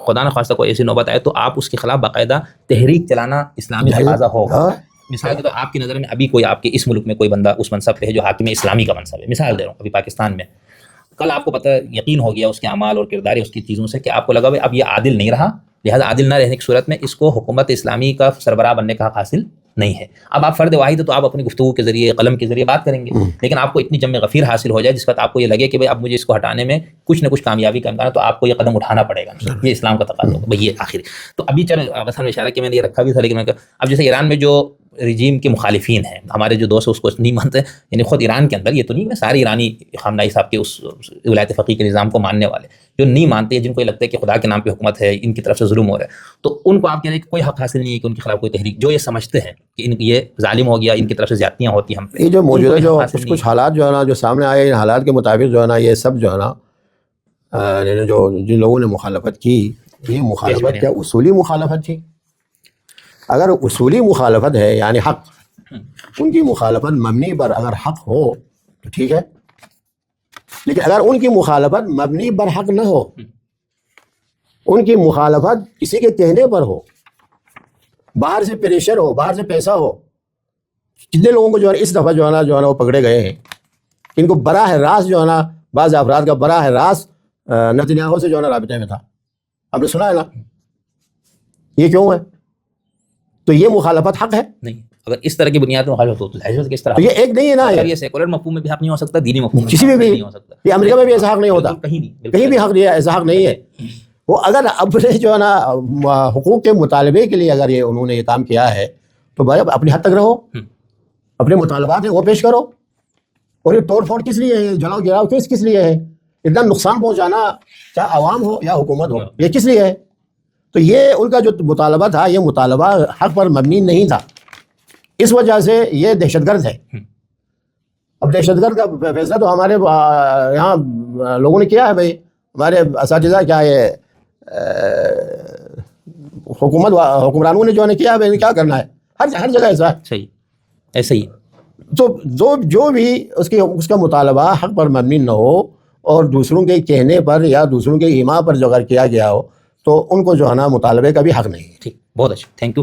خدا نہ خواستہ کوئی ایسی نوبت آئے تو آپ اس کے خلاف باقاعدہ تحریک چلانا اسلامی تقاضا ہوگا. مثال کے طور آپ کی نظر میں ابھی کوئی آپ کے اس ملک میں کوئی بندہ اس منصب پہ ہے جو حاکم اسلامی کا منصب ہے, مثال دے رہا ہوں, ابھی پاکستان میں, کل آپ کو پتہ یقین ہو گیا اس کے اعمال اور کردار اس کی چیزوں سے کہ آپ کو لگا اب یہ عادل نہیں رہا, لہٰذا عادل نہ رہنے کی صورت میں اس کو حکومت اسلامی کا سربراہ بننے کا حق حاصل نہیں ہے. اب آپ فرد واحد ہے تو آپ اپنی گفتگو کے ذریعے قلم کے ذریعے بات کریں گے, لیکن آپ کو اتنی جم غفیر حاصل ہو جائے جس وقت آپ کو یہ لگے کہ بھائی اب مجھے اس کو ہٹانے میں کچھ نہ کچھ کامیابی کا امکان ہے, تو آپ کو یہ قدم اٹھانا پڑے گا. یہ اسلام کا تقاضا ہوگا بھائی. یہ آخری تو ابھی چلیں مثلا اشارہ کہ میں نے یہ رکھا بھی تھا, لیکن اب جیسے ایران میں جو رجیم کے مخالفین ہیں, ہمارے جو دوست اس کو نہیں مانتے, یعنی خود ایران کے اندر, یہ تو نہیں ہے سارے ایرانی خامنہئی صاحب کے اس ولایت فقیہ کے نظام کو ماننے والے جو نہیں مانتے ہیں, جن کو یہ لگتا ہے کہ خدا کے نام پہ حکومت ہے, ان کی طرف سے ظلم ہو رہا ہے, تو ان کو آپ کہہ رہے ہیں کہ کوئی حق حاصل نہیں ہے کہ ان کے خلاف کوئی تحریک, جو یہ سمجھتے ہیں کہ یہ ظالم ہو گیا, ان کی طرف سے زیادتیاں ہوتی ہیں ہم پہ. یہ جو موجودہ جو کچھ حالات جو ہے نا جو سامنے آئے, ان حالات کے مطابق جو ہے نا یہ سب جو ہے نا جو جن لوگوں نے مخالفت کی, یہ مخالفت کیا اصولی مخالفت تھی؟ اگر اصولی مخالفت ہے یعنی حق, ان کی مخالفت مبنی پر اگر حق ہو تو ٹھیک ہے, لیکن اگر ان کی مخالفت مبنی پر حق نہ ہو, ان کی مخالفت کسی کے کہنے پر ہو, باہر سے پریشر ہو, باہر سے پیسہ ہو, کتنے لوگوں کو جو ہے اس دفعہ جو ہے نا وہ پکڑے گئے ہیں, ان کو براہ راست جو ہے نا بعض افراد کا براہ راست نتنیاہو سے جو ہے نا رابطے میں تھا, آپ نے سنا ہے نا, یہ کیوں ہے؟ تو یہ مخالفت حق ہے نہیں. اگر اس طرح کی بنیاد مخالفت ہو تو کس طرح؟ تو یہ ایک نہیں ہے نا, یہ سیکولر مفہوم میں بھی حق نہیں ہو سکتا, دینی مفہوم میں کسی میں بھی نہیں ہو سکتا. یہ امریکہ میں بھی ایسا حق نہیں ہوتا, کہیں بھی حق نہیں ہے, ایسا حق نہیں ہے. وہ اگر اپنے جو ہے نا حقوق کے مطالبے کے لیے اگر یہ انہوں نے یہ کام کیا ہے تو بھائی اپنی حد تک رہو, اپنے مطالبات ہیں وہ پیش کرو. اور یہ توڑ پھوڑ کس لیے ہے, جلاؤ گراؤ کس لیے ہے, اتنا نقصان پہنچانا چاہے عوام ہو یا حکومت ہو, یہ کس لیے ہے؟ تو یہ ان کا جو مطالبہ تھا یہ مطالبہ حق پر مبنی نہیں تھا, اس وجہ سے یہ دہشت گرد ہے. اب دہشت گرد کا فیصلہ تو ہمارے یہاں لوگوں نے کیا ہے بھائی, ہمارے اساتذہ کیا ہے حکمرانوں نے جو ہے کیا ہے, کیا کرنا ہے, ہر جگہ ایسا ہے. صحیح ایسے ہی. تو جو بھی اس کا مطالبہ حق پر مبنی نہ ہو اور دوسروں کے کہنے پر یا دوسروں کے ایما پر جو اگر کیا گیا ہو تو ان کو جو ہے نا مطالبے کا بھی حق نہیں ہے. ٹھیک, بہت اچھا, تھینک یو.